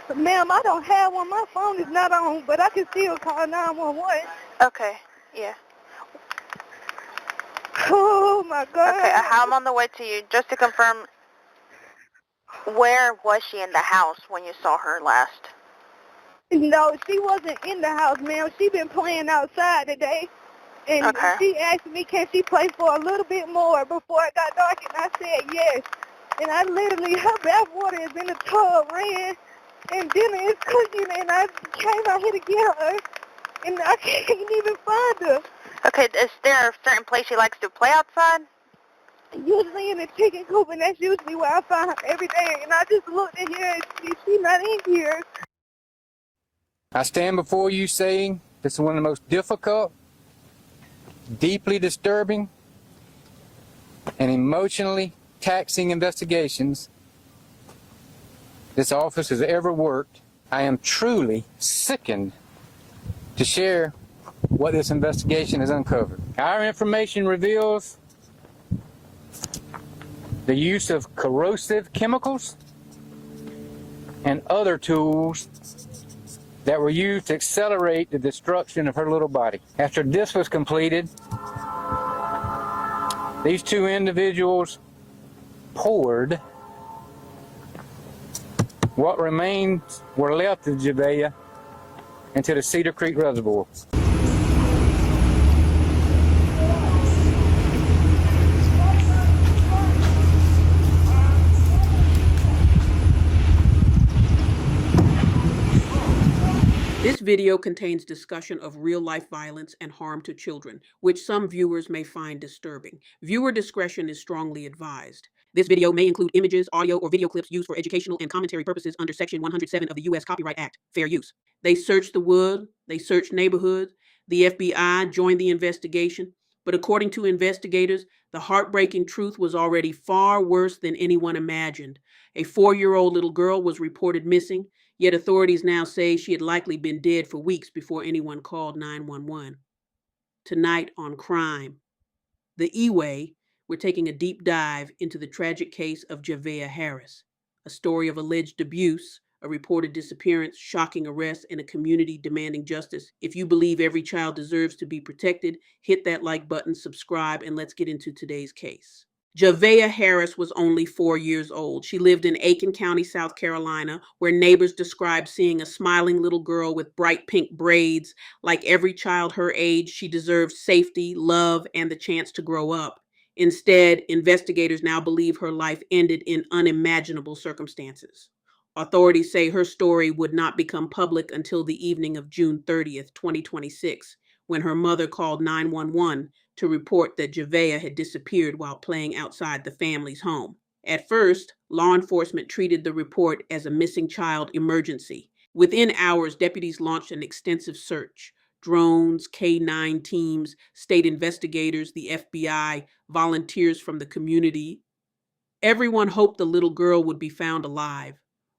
Ma'am, I don't have one. My phone is not on, but I can still call 911. Okay, yeah. Oh, my God. Okay, I'm on the way to you. Just to confirm, where was she in the house when you saw her last? No, she wasn't in the house, ma'am. She been playing outside today. And Okay. she asked me, can she play for a little bit more before it got dark, and I said yes. And I literally, her bath water is in the tub, ran, and dinner is cooking, and I came out here to get her, and I can't even find her. Okay, is there a certain place she likes to play outside? Usually in the chicken coop, and that's usually where I find her every day, and I just looked in here, and she's not in here. I stand before you saying this is one of the most difficult, deeply disturbing, and emotionally taxing investigations this office has ever worked. I am truly sickened to share what this investigation has uncovered. Our information reveals the use of corrosive chemicals and other tools that were used to accelerate the destruction of her little body. After this was completed, these two individuals poured what remains were left of Javeayah into the Cedar Creek Reservoir. This video contains discussion of real-life violence and harm to children, which some viewers may find disturbing. Viewer discretion is strongly advised. This video may include images, audio, or video clips used for educational and commentary purposes under Section 107 of the U.S. Copyright Act, fair use. They searched the wood, they searched neighborhoods, the FBI joined the investigation, but according to investigators, the heartbreaking truth was already far worse than anyone imagined. A 4-year-old little girl was reported missing, yet authorities now say she had likely been dead for weeks before anyone called 911. Tonight on Crime, the Eway, we're taking a deep dive into the tragic case of Javeayah Harris, a story of alleged abuse, a reported disappearance, shocking arrest, and a community demanding justice. If you believe every child deserves to be protected, hit that like button, subscribe, and let's get into today's case. Javeayah Harris was only 4 years old. She lived in Aiken County, South Carolina, where neighbors described seeing a smiling little girl with bright pink braids. Like every child her age, she deserved safety, love, and the chance to grow up. Instead, investigators now believe her life ended in unimaginable circumstances. Authorities say her story would not become public until the evening of June 30th, 2026, when her mother called 911 to report that Javeayah had disappeared while playing outside the family's home. At first, law enforcement treated the report as a missing child emergency. Within hours, deputies launched an extensive search. Drones, K-9 teams, state investigators, the FBI, volunteers from the community. Everyone hoped the little girl would be found alive.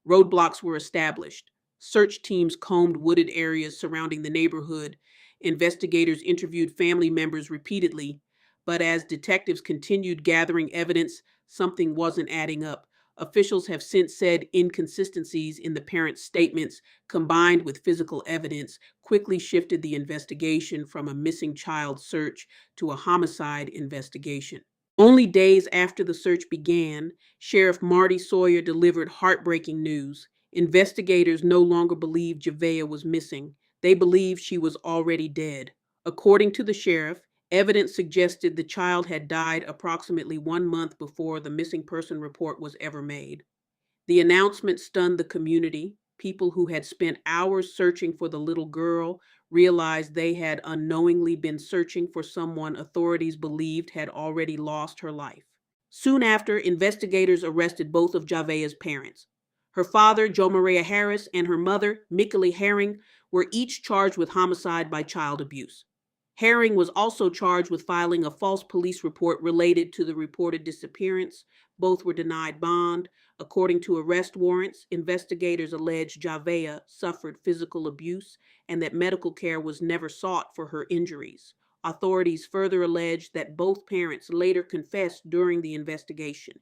Roadblocks were established. Search teams combed wooded areas surrounding the neighborhood. Investigators interviewed family members repeatedly, but as detectives continued gathering evidence, something wasn't adding up. Officials have since said inconsistencies in the parents' statements, combined with physical evidence, quickly shifted the investigation from a missing child search to a homicide investigation. Only days after the search began, Sheriff Marty Sawyer delivered heartbreaking news. Investigators no longer believed Javeayah was missing. They believed she was already dead. According to the sheriff, evidence suggested the child had died approximately 1 month before the missing person report was ever made. The announcement stunned the community. People who had spent hours searching for the little girl realized they had unknowingly been searching for someone authorities believed had already lost her life. Soon after, investigators arrested both of Javeayah's parents. Her father, Javeayah Harris, and her mother, Mikali Herring, were each charged with homicide by child abuse. Herring was also charged with filing a false police report related to the reported disappearance. Both were denied bond. According to arrest warrants, investigators alleged Javeayah suffered physical abuse and that medical care was never sought for her injuries. Authorities further alleged that both parents later confessed during the investigation.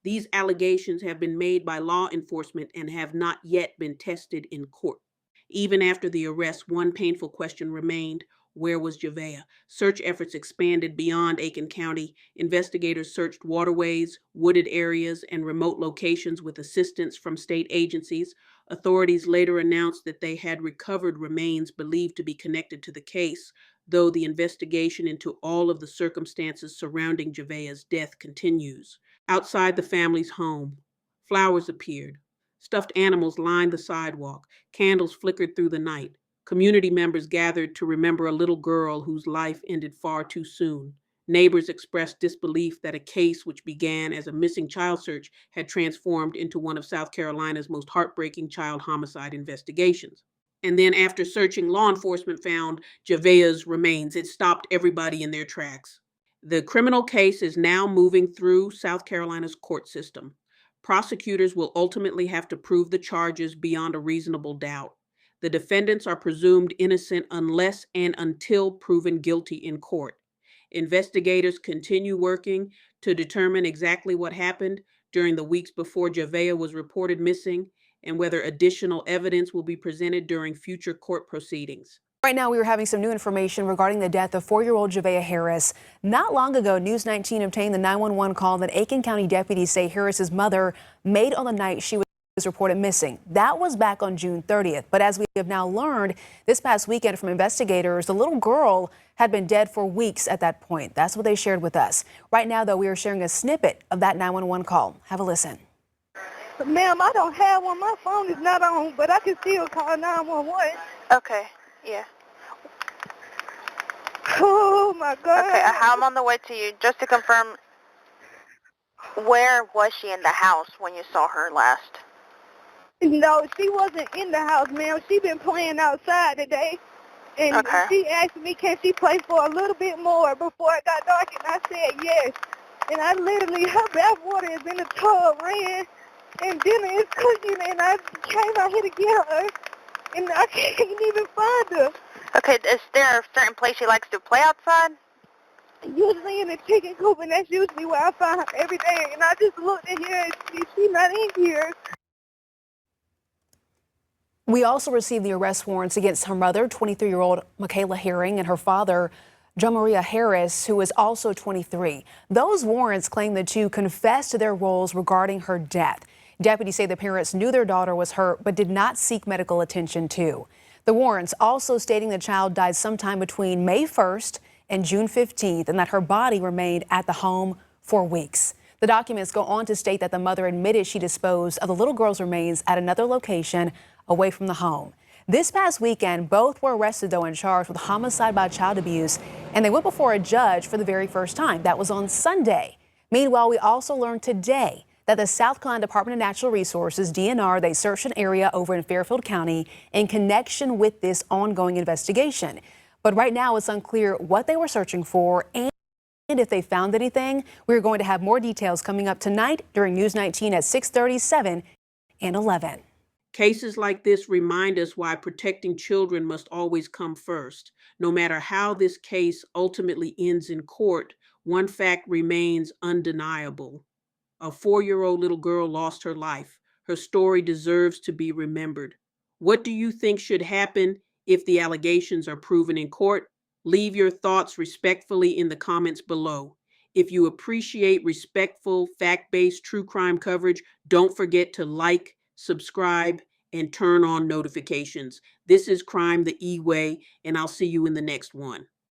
These allegations have been made by law enforcement and have not yet been tested in court. Even after the arrest, one painful question remained: where was Javeayah? Search efforts expanded beyond Aiken County. Investigators searched waterways, wooded areas, and remote locations with assistance from state agencies. Authorities later announced that they had recovered remains believed to be connected to the case, though the investigation into all of the circumstances surrounding Javeayah's death continues. Outside the family's home, flowers appeared. Stuffed animals lined the sidewalk. Candles flickered through the night. Community members gathered to remember a little girl whose life ended far too soon. Neighbors expressed disbelief that a case which began as a missing child search had transformed into one of South Carolina's most heartbreaking child homicide investigations. And then after searching, law enforcement found Javeayah's remains. It stopped everybody in their tracks. The criminal case is now moving through South Carolina's court system. Prosecutors will ultimately have to prove the charges beyond a reasonable doubt. The defendants are presumed innocent unless and until proven guilty in court. Investigators continue working to determine exactly what happened during the weeks before Javeayah was reported missing and whether additional evidence will be presented during future court proceedings. Right now, we are having some new information regarding the death of 4-year-old Javeayah Harris. Not long ago, News 19 obtained the 911 call that Aiken County deputies say Harris's mother made on the night she was reported missing. That was back on June 30th. But as we have now learned this past weekend from investigators, the little girl had been dead for weeks at that point. That's what they shared with us. Right now, though, we are sharing a snippet of that 911 call. Have a listen. Ma'am, I don't have one. My phone is not on, but I can still call 911. Okay, yeah. Oh, my God. Okay, I'm on the way to you. Just to confirm, where was she in the house when you saw her last? No, she wasn't in the house, ma'am. She been playing outside today. And Okay. She asked me, can she play for a little bit more before it got dark? And I said yes. And I literally, her bath water is in the tub, ran, and dinner is cooking, and I came out here to get her, and I can't even find her. Okay, is there a certain place she likes to play outside? Usually in the chicken coop, and that's usually where I find her every day. And I just looked in here, and she's not in here. We also received the arrest warrants against her mother, 23-year-old Michaela Herring, and her father, Javeayah Harris, who is also 23. Those warrants claim the two confessed to their roles regarding her death. Deputies say the parents knew their daughter was hurt but did not seek medical attention too. The warrants also stating the child died sometime between May 1st and June 15th and that her body remained at the home for weeks. The documents go on to state that the mother admitted she disposed of the little girl's remains at another location away from the home. This past weekend, both were arrested, though, and charged with homicide by child abuse, and they went before a judge for the very first time. That was on Sunday. Meanwhile, we also learned today that the South Carolina Department of Natural Resources, DNR, they searched an area over in Fairfield County in connection with this ongoing investigation. But right now, it's unclear what they were searching for and if they found anything. We're going to have more details coming up tonight during News 19 at 6:30, 7, and 11. Cases like this remind us why protecting children must always come first. No matter how this case ultimately ends in court, one fact remains undeniable. A 4-year-old little girl lost her life. Her story deserves to be remembered. What do you think should happen if the allegations are proven in court? Leave your thoughts respectfully in the comments below. If you appreciate respectful, fact-based true crime coverage, don't forget to like, subscribe, and turn on notifications. This is Crime the Eway, and I'll see you in the next one.